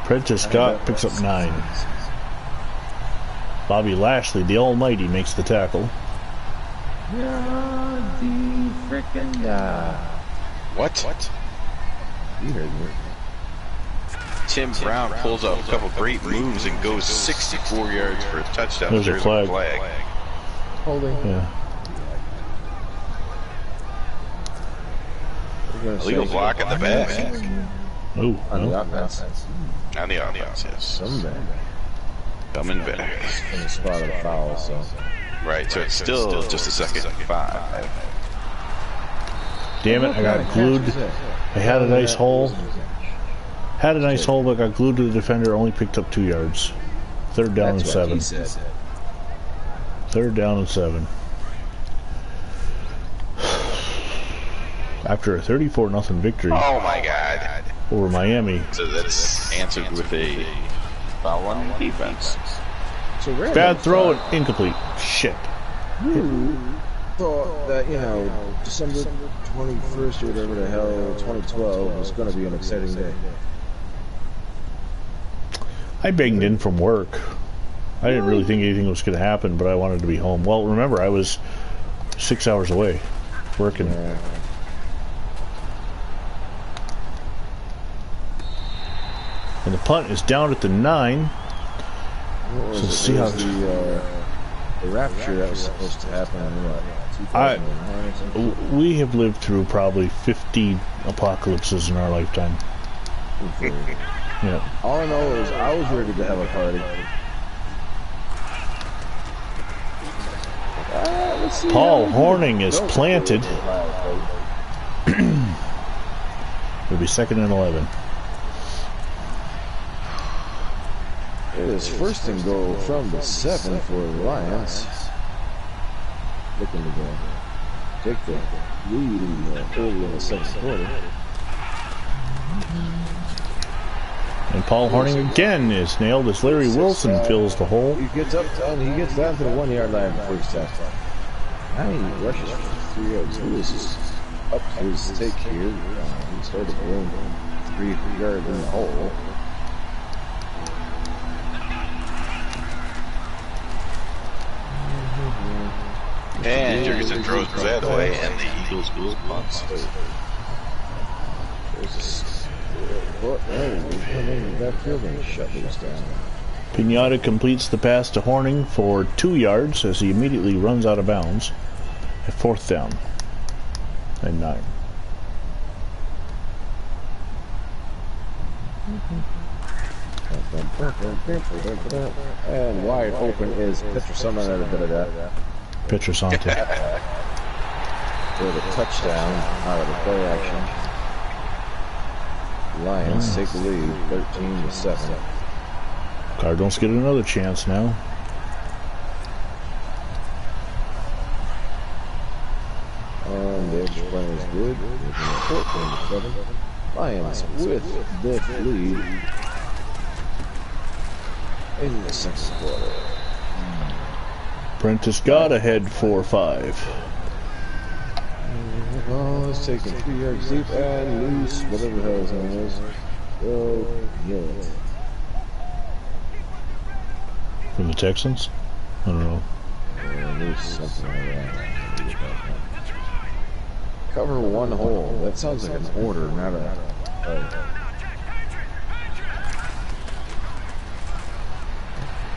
[SPEAKER 1] Prentice Scott picks up 9. Bobby Lashley, the Almighty, makes the tackle.
[SPEAKER 2] What?
[SPEAKER 3] You heard me.
[SPEAKER 2] Tim Brown pulls off a couple great moves and goes 64 yards for a touchdown.
[SPEAKER 1] There's a flag.
[SPEAKER 3] Holding.
[SPEAKER 1] Yeah.
[SPEAKER 2] Illegal block in the back.
[SPEAKER 1] Oh,
[SPEAKER 3] On the
[SPEAKER 1] no.
[SPEAKER 3] offense.
[SPEAKER 2] On the offense, yes. Coming back.
[SPEAKER 3] In the spot of the foul, so.
[SPEAKER 2] Right, so it's still just a second. 5.
[SPEAKER 1] Damn it, I got glued. I had a nice hole. Had a nice hole, but got glued to the defender, only picked up 2 yards. 3rd down and 7. 3rd down and 7. After a 34-0 victory
[SPEAKER 2] Oh my God.
[SPEAKER 1] over Miami.
[SPEAKER 2] So that's answered with a foul on defense.
[SPEAKER 3] So
[SPEAKER 1] Bad throw and incomplete. Shit.
[SPEAKER 3] Who thought that, December 21st or whatever the hell, 2012 was going to be an exciting day?
[SPEAKER 1] I banged in from work. I didn't really think anything was going to happen, but I wanted to be home. Well, remember, I was 6 hours away working.
[SPEAKER 3] Yeah.
[SPEAKER 1] And the punt is down at the 9.
[SPEAKER 3] What was
[SPEAKER 1] So
[SPEAKER 3] it? It was
[SPEAKER 1] Seahawks.
[SPEAKER 3] the rapture that was supposed to happen in what, 2009 or something?
[SPEAKER 1] We have lived through probably 50 apocalypses in our lifetime. Yeah.
[SPEAKER 3] All I know is I was ready to have a party. Let's see
[SPEAKER 1] Paul
[SPEAKER 3] how-
[SPEAKER 1] Horning is planted. be 2nd and 11.
[SPEAKER 3] It is 1st and goal from the 7 for the Lions. Looking to go take the lead early in the 2nd quarter.
[SPEAKER 1] And Paul Horning again is nailed as Larry Wilson fills the hole.
[SPEAKER 3] He gets up and he gets down to the 1 yard line before he stops. Now he rushes for 3 yards. Lewis is up to his take here. He started going 3 yards in the hole.
[SPEAKER 2] And Jurgensen throws that away, and the Eagles will punt.
[SPEAKER 1] Pinata completes the pass to Horning for 2 yards as he immediately runs out of bounds at 4th down and 9.
[SPEAKER 3] And wide open is Petrosante.
[SPEAKER 1] Petrosante.
[SPEAKER 3] With a touchdown out of the play action. Lions take the lead 13-7.
[SPEAKER 1] Cardinals get another chance now.
[SPEAKER 3] And the extra point is good. 14-7. Lions with the lead in the 2nd quarter.
[SPEAKER 1] Prentice got ahead 4-5.
[SPEAKER 3] Ball is taken 3 yards deep and loose, whatever the hell his name is. Oh, yeah.
[SPEAKER 1] From the Texans? I don't know.
[SPEAKER 3] Yeah, loose, something like that. Cover 1 hole. That sounds like an order, not a...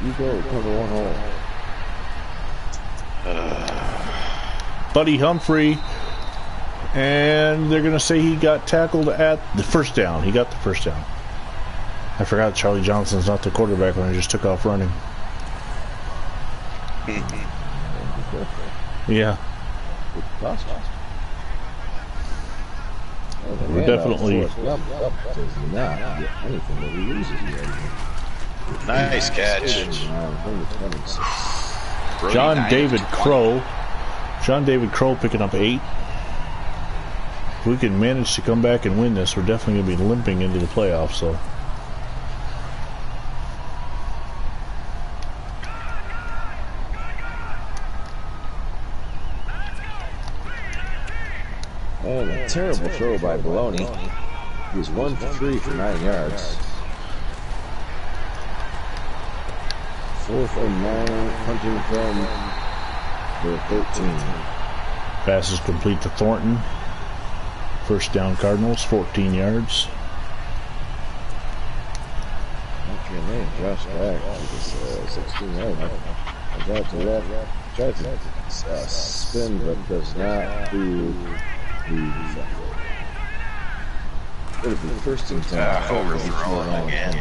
[SPEAKER 3] You go, cover 1 hole.
[SPEAKER 1] Buddy Humphrey, and they're going to say he got tackled at the 1st down. He got the 1st down. I forgot Charlie Johnson's not the quarterback when he just took off running. Yeah. We're definitely...
[SPEAKER 2] Nice catch.
[SPEAKER 1] John David Crow picking up 8. If we can manage to come back and win this, we're definitely going to be limping into the playoffs. So,
[SPEAKER 3] and a terrible throw by Baloney. He's 1 for 3 for 9 yards. 4th and 9, punting from the 13.
[SPEAKER 1] Pass is complete to Thornton. 1st down Cardinals, 14 yards.
[SPEAKER 3] Okay, man, Josh back to this 16 yard. Comes out to left, tries to spin, but does not do the defender. It'll be 1st and 10.
[SPEAKER 2] Overthrown again.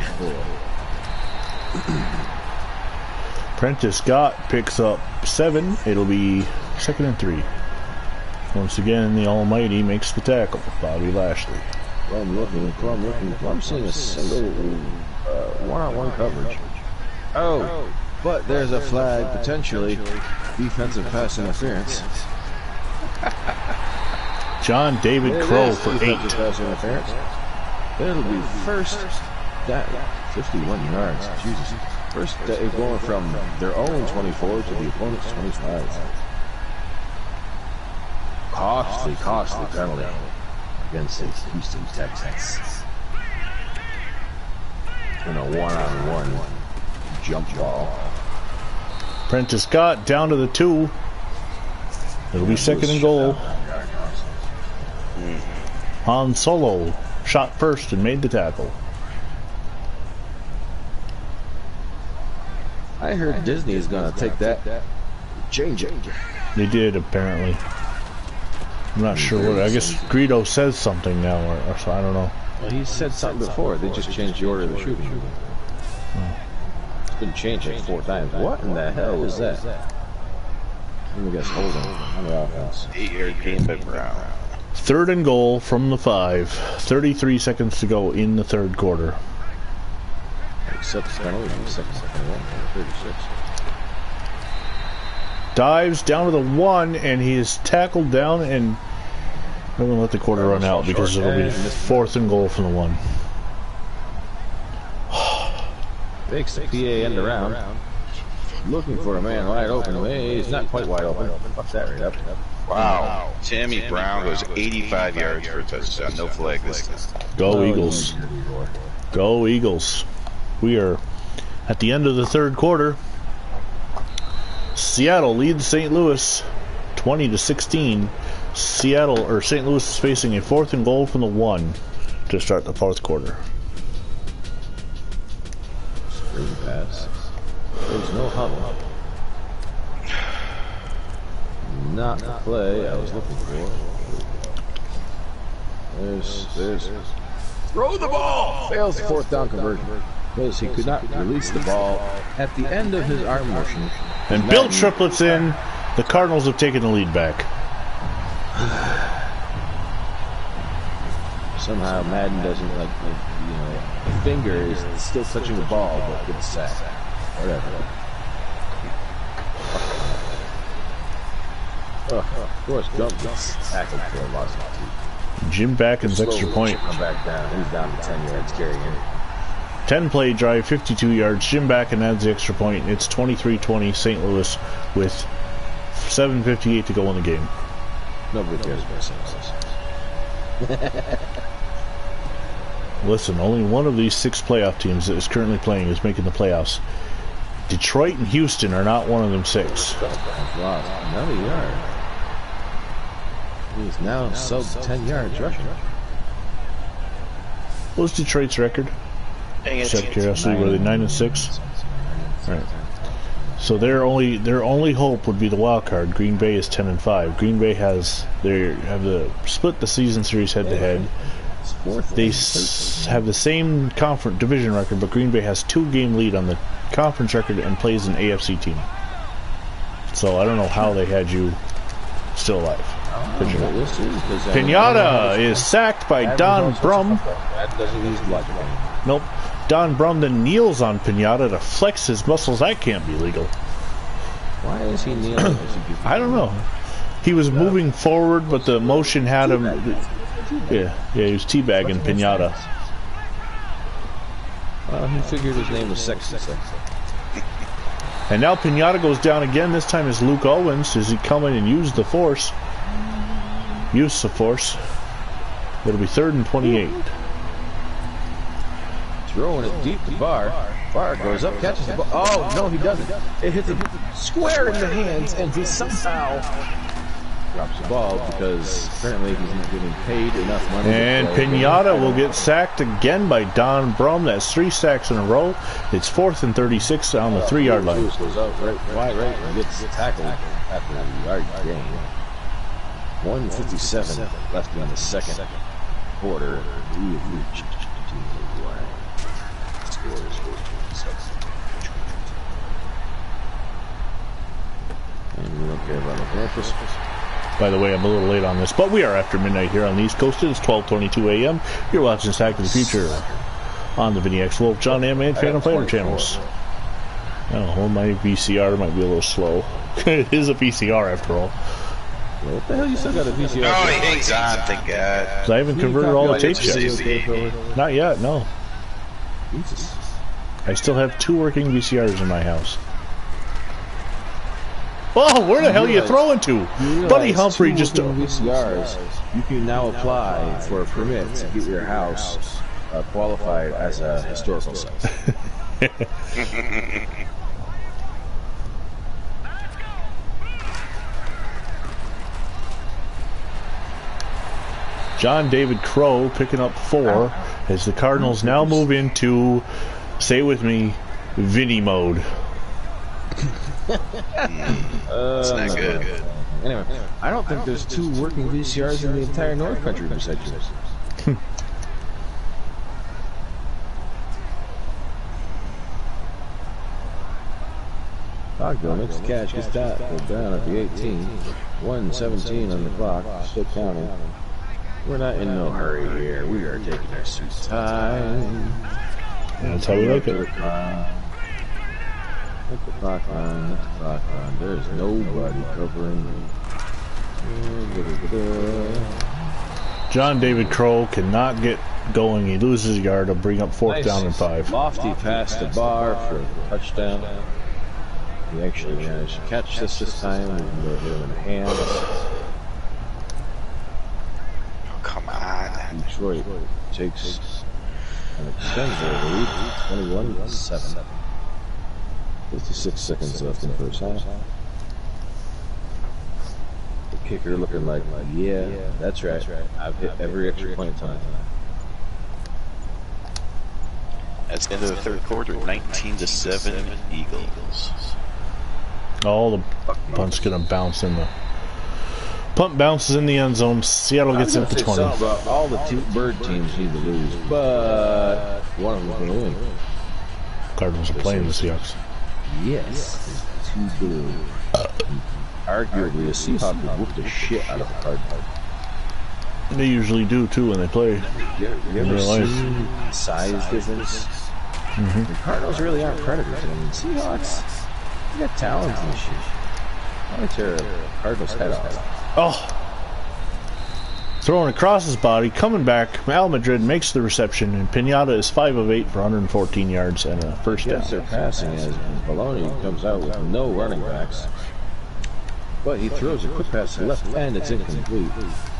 [SPEAKER 1] Prentice Scott picks up 7. It'll be 2nd and 3. Once again, the Almighty makes the tackle. Bobby Lashley.
[SPEAKER 3] I'm seeing a single one-on-one coverage. Oh, but there's a flag, potentially defensive pass interference.
[SPEAKER 1] John David Crow for 8.
[SPEAKER 3] Pass interference. It'll be 1st down, 51 yards. Jesus. 1st going from their own 24 to the opponent's 25. Costly penalty against the Houston Texans. And a one-on-one jump ball.
[SPEAKER 1] Prentice Scott down to the 2. It'll be 2nd and goal. Han Solo shot first and made the tackle.
[SPEAKER 3] I heard Disney is going to take that, change it.
[SPEAKER 1] They did, apparently. I'm not sure what. I guess Greedo says something now, or so I don't know.
[SPEAKER 3] Well, he said something before. They just changed the order of the shooting. It's been changed like 4 times. What in the hell was that? Let me guess, holding on the offense.
[SPEAKER 2] 8-yard gain by Brown.
[SPEAKER 1] 3rd and goal from the 5. 33 seconds to go in the 3rd quarter.
[SPEAKER 3] Except penalty, 36.
[SPEAKER 1] Dives down to the 1, and he is tackled down, and I'm going to let the quarter run out because it'll be 4th and goal from the 1.
[SPEAKER 3] Takes the PA end around. Looking for a man wide open. He's not quite wide open. Fuck that right up.
[SPEAKER 2] Wow. Tammy Brown goes 85 yards for a touchdown. No flag this time.
[SPEAKER 1] Go Eagles. Go Eagles. We are at the end of the 3rd quarter. Seattle leads St. Louis 20-16. St. Louis is facing a 4th and goal from the 1 to start the 4th quarter.
[SPEAKER 3] Screen pass. There's no huddle. Not the play I was looking for. There's throw the ball! Fails the 4th down conversion because he could not release the ball at the end of his arm motion.
[SPEAKER 1] And Bill Triplets in. The Cardinals have taken the lead back.
[SPEAKER 3] Somehow Madden doesn't like, the finger is still touching the ball but gets sacked. Whatever. Of course, Gump gets tackled for a loss of 2.
[SPEAKER 1] Jim Backen's extra point.
[SPEAKER 3] Back down. He's down to 10 yards carrying it.
[SPEAKER 1] 10-play drive, 52 yards. Jim Backen adds the extra point. It's 23-20 St. Louis with 7:58 to go in the game.
[SPEAKER 3] Nobody cares about St. Louis.
[SPEAKER 1] Listen, only one of these 6 playoff teams that is currently playing is making the playoffs. Detroit and Houston are not one of them 6.
[SPEAKER 3] Another yard. He's now sub 10 yards rushing.
[SPEAKER 1] What was Detroit's record? Just out of curiosity, were they 9-6? Right. So their only hope would be the wild card. Green Bay is 10-5. Green Bay have split the season series head to head. They have the same conference division record, but Green Bay has 2-game lead on the conference record and plays an AFC team. So I don't know how they had you still alive. Pinata is sacked by Don Brum. Nope. Don Brum then kneels on Pinata to flex his muscles. That can't be legal.
[SPEAKER 3] Why is he kneeling?
[SPEAKER 1] I don't know. He was moving forward, but the motion had him. Yeah, he was teabagging Pinata.
[SPEAKER 3] Well, he figured his name was Sexy.
[SPEAKER 1] And now Pinata goes down again. This time is Luke Owens. Does he come in and use the force? Use the force. It'll be 3rd and 28.
[SPEAKER 3] Throwing it deep to Barr. Barr goes up, catches the ball. Oh, no, he doesn't. It hits him square in the hands, and he somehow drops the ball because apparently he's not getting paid enough money.
[SPEAKER 1] And Pinata will get sacked again by Don Brum. That's 3 sacks in a row. It's 4th and 36 on the 3-yard line.
[SPEAKER 3] Goes out right, and gets tackled after the yard gain. 1:57 left in the 2nd quarter. We have reached the line. And we don't care about the campus.
[SPEAKER 1] By the way, I'm a little late on this, but we are after midnight here on the East Coast. It's 12:22 a.m. You're watching Sack of the Future on the VinnyXWolf, John M. and Phantom Fighter channels. Oh, my VCR might be a little slow. It is a VCR after all.
[SPEAKER 3] What the hell? You still got a VCR?
[SPEAKER 2] Oh, he hangs on, thank God.
[SPEAKER 1] I haven't converted all the tapes yet. Not yet, no.
[SPEAKER 3] Jesus.
[SPEAKER 1] I still have 2 working VCRs in my house. Oh, where the hell are you throwing to? Buddy Humphrey just...
[SPEAKER 3] VCRs, you can now apply for a permit to get your house qualified as a historical site.
[SPEAKER 1] John David Crow picking up 4 as the Cardinals now move into, say it with me, Vinny mode.
[SPEAKER 2] It's not good.
[SPEAKER 3] Anyway, I don't think there's 2 working VCRs in the entire North Country besides yours. Ogden makes the catch, gets that down at the 18. 1:17 on the clock, still counting. We're not in no hurry here. We are taking our sweet time.
[SPEAKER 1] That's how we like it.
[SPEAKER 3] Let the clock run. Let the clock run. There's nobody covering me.
[SPEAKER 1] John David Crow cannot get going. He loses a yard. He'll bring up fourth down and 5.
[SPEAKER 3] Lofty past the bar for a touchdown. He actually managed to catch this time. We can go hit him in the hands.
[SPEAKER 2] Oh, come on.
[SPEAKER 3] Detroit takes and extends their lead 21-7. 56 seconds left in the first half. The kicker looking like, yeah, that's right. I've hit every extra point tonight.
[SPEAKER 2] That's the end of the third quarter. 19-7 Eagles.
[SPEAKER 1] All the punt's gonna bounce in the punt bounces in the end zone. Seattle gets into 20.
[SPEAKER 3] All the bird teams need to lose, but one of them's gonna win.
[SPEAKER 1] Cardinals are playing the Seahawks.
[SPEAKER 3] Yes, too good. Arguably, the Seahawks would whoop the shit out of the Cardinals.
[SPEAKER 1] They usually do too when they play.
[SPEAKER 3] You ever seen size difference? The Cardinals really aren't predators. I mean, Seahawks, you got talents and shit. Why don't you tear Cardinals' head off?
[SPEAKER 1] Oh! Throwing across his body, coming back. Al Madrid makes the reception, and Pinata is 5 of 8 for 114 yards and a first down.
[SPEAKER 3] Yes, they're passing as Bologna comes out with no running backs. But he throws a quick pass to the left end, it's incomplete.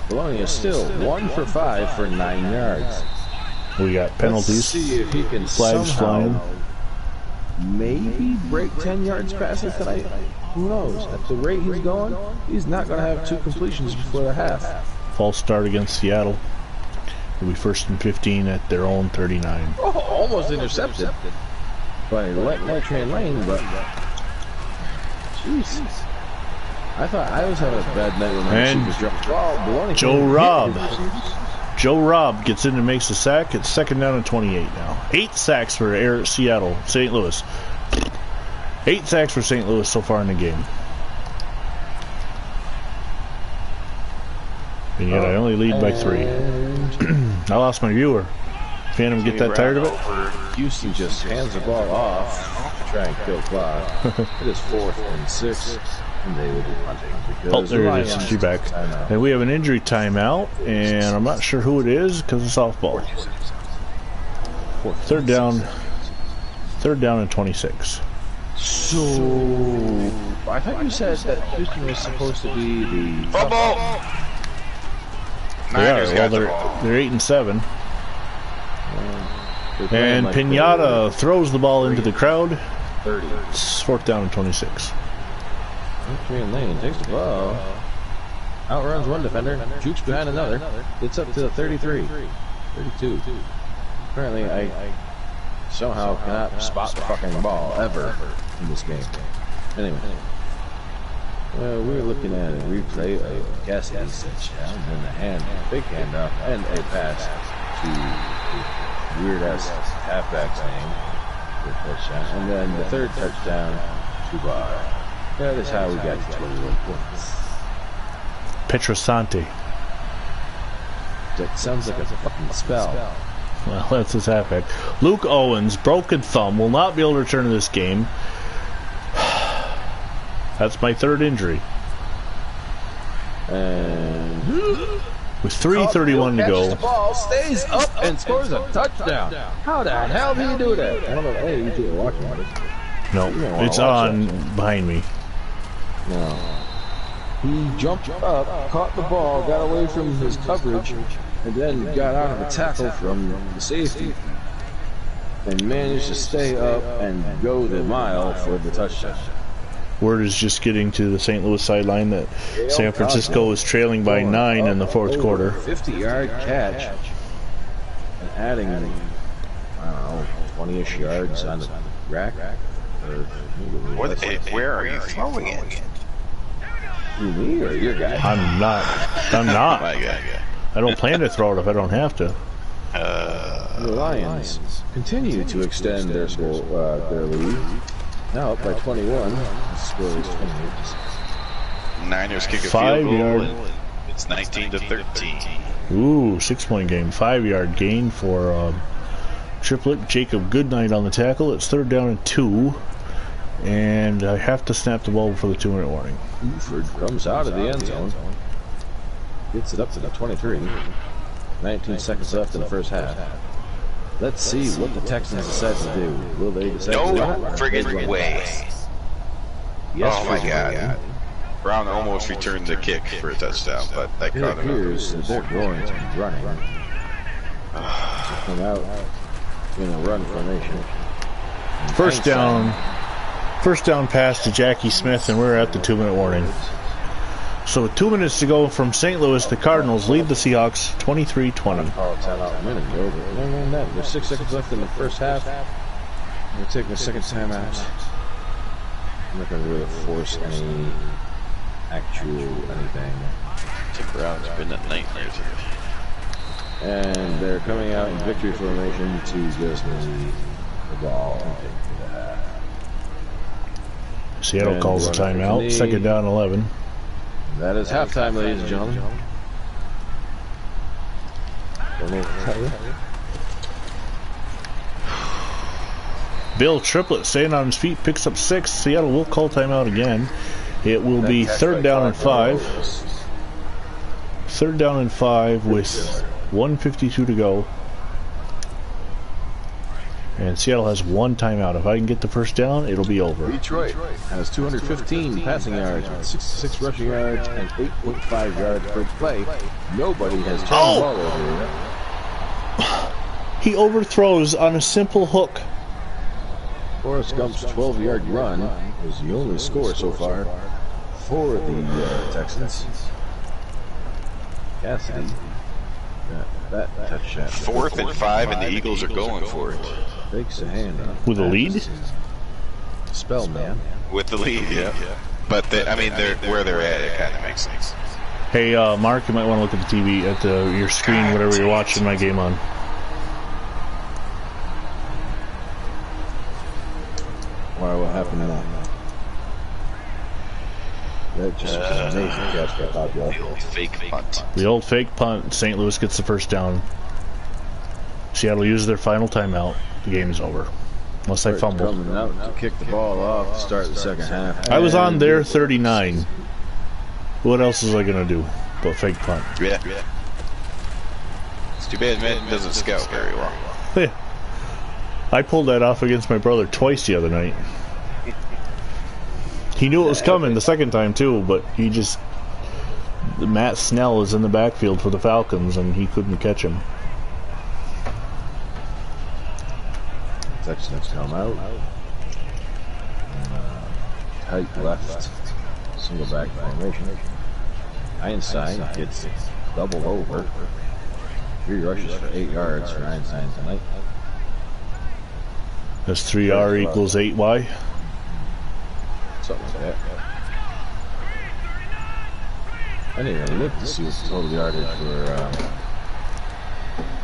[SPEAKER 3] Bologna is still 1 for 5 for 9 yards.
[SPEAKER 1] We got penalties.
[SPEAKER 3] Let's see if he can
[SPEAKER 1] flags flying.
[SPEAKER 3] Maybe break 10 yards passing tonight. Who knows? At the rate he's going, he's not going to have 2 completions before the half.
[SPEAKER 1] False start against Seattle. It'll be 1st and 15 at their own 39.
[SPEAKER 3] Oh, almost intercepted by Train Lane, but jeez. I thought I was having a bad night when my receivers dropped the ball. Joe Robb gets in and makes a sack. It's 2nd down and 28 now. 8 sacks for Seattle, St. Louis. 8 sacks for St. Louis so far in the game. And yet I only lead by 3. I lost my viewer. Phantom get that tired of it? Houston just hands the ball off to try and kill clock. It is 4th and 6. And they will be punting.
[SPEAKER 1] Oh, there it is. She's back. And we have an injury timeout, and I'm not sure who it is because it's softball. 3rd down and 26.
[SPEAKER 3] So, I thought you said that Houston was supposed to be the
[SPEAKER 2] football.
[SPEAKER 1] They are. Well, they're 8 and 7. And Pinata throws the ball into the crowd.
[SPEAKER 3] 30.
[SPEAKER 1] It's 4th down and 26.
[SPEAKER 3] Train Lane takes the ball. Outruns one defender. Jukes behind another. Gets up to the 33. 32. Apparently, I somehow cannot spot the fucking ball ever in this game. Anyway. We're looking at a replay of Cassidy's touchdown and a big handoff and a pass to the weird-ass halfback's name for a touchdown. And then the 3rd touchdown to Barr. That is how we got to 21 points.
[SPEAKER 1] Petrosante.
[SPEAKER 3] That sounds like a fucking spell.
[SPEAKER 1] Well, that's his halfback. Luke Owens, broken thumb, will not be able to return to this game. That's my 3rd injury.
[SPEAKER 3] And
[SPEAKER 1] with 3:31 to go.
[SPEAKER 3] The ball stays up and scores a touchdown. How the hell did he do that? I don't know. Hey, you two are watching it.
[SPEAKER 1] No, it's on behind me.
[SPEAKER 3] No. He jumped up, caught the ball, got away from his coverage, and then got out of a tackle from the safety, and managed to stay up and go the mile for the touchdown.
[SPEAKER 1] Word is just getting to the St. Louis sideline that San Francisco is trailing by 9 in the 4th quarter.
[SPEAKER 3] 50-yard catch, and adding, I don't know, 20-ish yards on the rack.
[SPEAKER 2] Where are you throwing it?
[SPEAKER 3] Me or your guy?
[SPEAKER 1] I'm not.
[SPEAKER 2] My guy.
[SPEAKER 1] I don't plan to throw it if I don't have to.
[SPEAKER 3] The Lions continue to extend their lead. Now up by 21. The score is 28.
[SPEAKER 2] Niners kick a
[SPEAKER 1] 5
[SPEAKER 2] field goal
[SPEAKER 1] yard.
[SPEAKER 2] and It's 19-13.
[SPEAKER 1] Ooh, 6-point game. 5-yard gain for Triplet. Jacob Goodnight on the tackle. It's 3rd down and 2. And I have to snap the ball before the 2-minute warning.
[SPEAKER 3] Buford comes out of the end zone. Gets it up to the 23. 19 seconds left in the first half. Let's see what the Texans decide to do. Will they decide
[SPEAKER 2] no
[SPEAKER 3] to run it?
[SPEAKER 2] friggin' way.
[SPEAKER 3] Yes,
[SPEAKER 2] oh my God. Brown almost returned the kick for a touchdown, but that
[SPEAKER 3] It
[SPEAKER 2] caught him.
[SPEAKER 3] appears that they're going to be running. To come out in a run formation.
[SPEAKER 1] First down pass to Jackie Smith, and we're at the 2-minute warning. So with 2 minutes to go from St. Louis, the Cardinals lead the Seahawks 23-20.
[SPEAKER 3] Oh, timeout a minute ago, but no, there's 6 seconds left in the first half. We're taking a second timeout. I'm not going to really force any actual anything.
[SPEAKER 2] Tim Brown's been a nightmare today.
[SPEAKER 3] And they're coming out in victory formation to just leave the ball and take the half.
[SPEAKER 1] Seattle calls a timeout. 2nd down 11.
[SPEAKER 3] That is halftime, ladies and gentlemen. Don't know what to tell you.
[SPEAKER 1] Bill Triplett staying on his feet, picks up 6. Seattle will call timeout again. It will be 3rd down and 5. 3rd down and 5 with 1:52 to go. And Seattle has 1 timeout. If I can get the first down, it'll be over.
[SPEAKER 3] Detroit has 215 passing yards with 66 rushing yards and 8.5 yards per play. Nobody has turned the ball over.
[SPEAKER 1] He overthrows on a simple hook.
[SPEAKER 3] Forrest Gump's 12-yard run was the only score so far for the Texans. Cassidy got that touchdown.
[SPEAKER 2] 4th and 5, and the Eagles are going for it.
[SPEAKER 3] Takes a hand on
[SPEAKER 1] With a lead?
[SPEAKER 3] Spellman.
[SPEAKER 2] With the lead, yeah. But they're where they're at. It kind of makes sense.
[SPEAKER 1] Hey, Mark, you might want to look at the TV, at your screen, whatever you're watching my game on.
[SPEAKER 3] Why? What happened now? That just was an amazing catch by Bob Yell.
[SPEAKER 2] The old fake punt.
[SPEAKER 1] The old fake punt. St. Louis gets the first down. Seattle uses their final timeout. The game is over. Unless I fumble.
[SPEAKER 3] Coming out to kick the ball off to start the second half.
[SPEAKER 1] I was on their 39. What else was I going to do but fake punt?
[SPEAKER 2] Yeah. It's too bad Madden doesn't scout very well.
[SPEAKER 1] Yeah. I pulled that off against my brother twice the other night. He knew it was coming the second time too, but he just... Matt Snell is in the backfield for the Falcons and he couldn't catch him.
[SPEAKER 3] Texans come out. Tight left. Single back formation. Einstein gets doubled over. 3 rushes for 8 yards for Einstein tonight.
[SPEAKER 1] That's 3R equals 8Y.
[SPEAKER 3] Something like that. I didn't even look to see what the total yardage for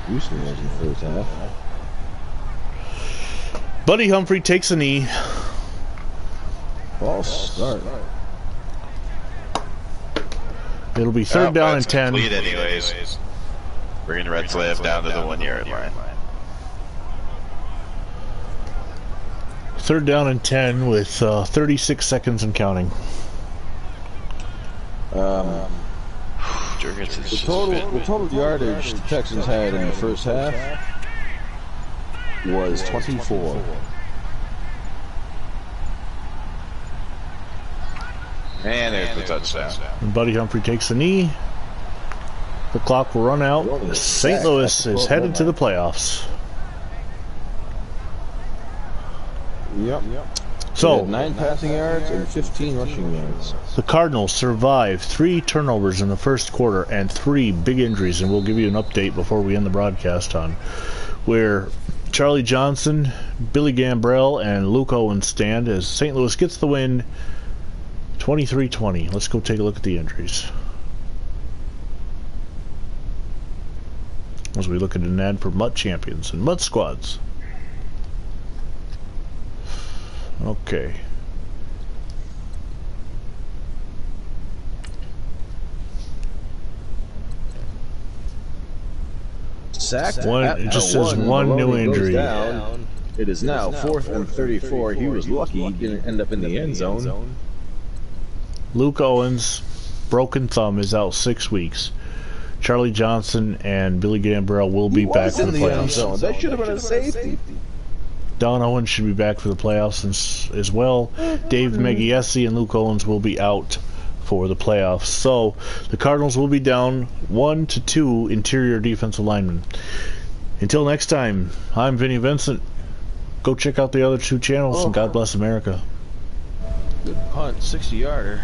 [SPEAKER 3] Houston was in the first half.
[SPEAKER 1] Buddy Humphrey takes a knee.
[SPEAKER 3] False start.
[SPEAKER 1] It'll be 3rd down and 10.
[SPEAKER 2] Lead anyways. Bringing the Red Slab down to the 1-yard line.
[SPEAKER 1] 3rd down and 10 with 36 seconds and counting.
[SPEAKER 3] The total yardage the Texans had in the first half was 24.
[SPEAKER 2] And there's the touchdown.
[SPEAKER 1] And Buddy Humphrey takes a knee. The clock will run out. St. Louis is headed to the playoffs.
[SPEAKER 3] Yep.
[SPEAKER 1] So,
[SPEAKER 3] 9 passing yards and 15 rushing yards.
[SPEAKER 1] the Cardinals survived 3 turnovers in the first quarter and 3 big injuries, and we'll give you an update before we end the broadcast on where Charlie Johnson, Billy Gambrell, and Luke Owen stand as St. Louis gets the win 23-20. Let's go take a look at the injuries. As we look at an ad for Mutt Champions and Mutt Squads. Okay.
[SPEAKER 3] sacked.
[SPEAKER 1] It just says one new injury.
[SPEAKER 3] Down. It is now 4th and 34. He was lucky he didn't end up in the end zone.
[SPEAKER 1] Luke Owens, broken thumb, is out 6 weeks. Charlie Johnson and Billy Gambrell will be back for the playoffs.
[SPEAKER 3] That should have been a safety.
[SPEAKER 1] Don Owens should be back for the playoffs as well. Dave Megiesi and Luke Owens will be out for the playoffs. So the Cardinals will be down 1 to 2 interior defensive linemen. Until next time, I'm Vinny Vincent. Go check out the other 2 channels, and God bless America.
[SPEAKER 3] Good punt, 60-yarder.